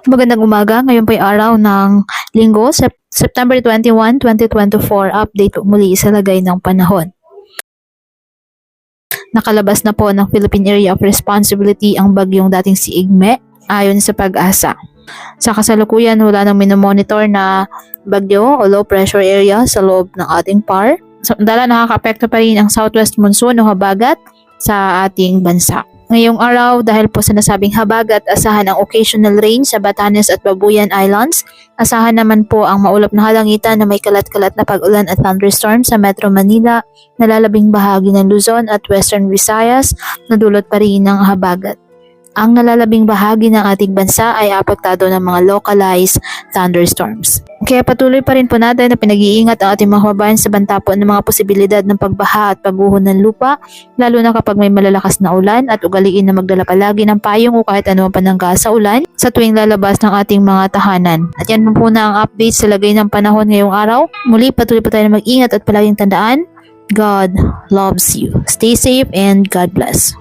Magandang umaga, ngayon po ay araw ng Linggo, September 21, 2024, update po muli sa lagay ng panahon. Nakalabas na po ng Philippine Area of Responsibility ang bagyong dating si Igme ayon sa Pag-asa. Sa kasalukuyan, wala nang minomonitor na bagyo o low pressure area sa loob ng ating PAR. Samantala, nakaka-apekto pa rin ang southwest monsoon o habagat sa ating bansa. Ngayong araw, dahil po sa nasabing habagat, asahan ang occasional rain sa Batanes at Babuyan Islands. Asahan naman po ang maulap na halangitan na may kalat-kalat na pag-ulan at thunderstorm sa Metro Manila, nalalabing bahagi ng Luzon at Western Visayas na dulot pa rin ng habagat. Ang nalalabing bahagi ng ating bansa ay apektado ng mga localized thunderstorms. Kaya patuloy pa rin po natin na pinag-iingat ang ating mga kababayan sa banta po ng mga posibilidad ng pagbaha at pagguho ng lupa, lalo na kapag may malalakas na ulan, at ugaliin na magdala palagi ng payong o kahit anumang panangga sa ulan sa tuwing lalabas ng ating mga tahanan. At yan po na ang update sa lagay ng panahon ngayong araw. Muli, patuloy po tayo na mag-ingat at palaging tandaan, God loves you. Stay safe and God bless.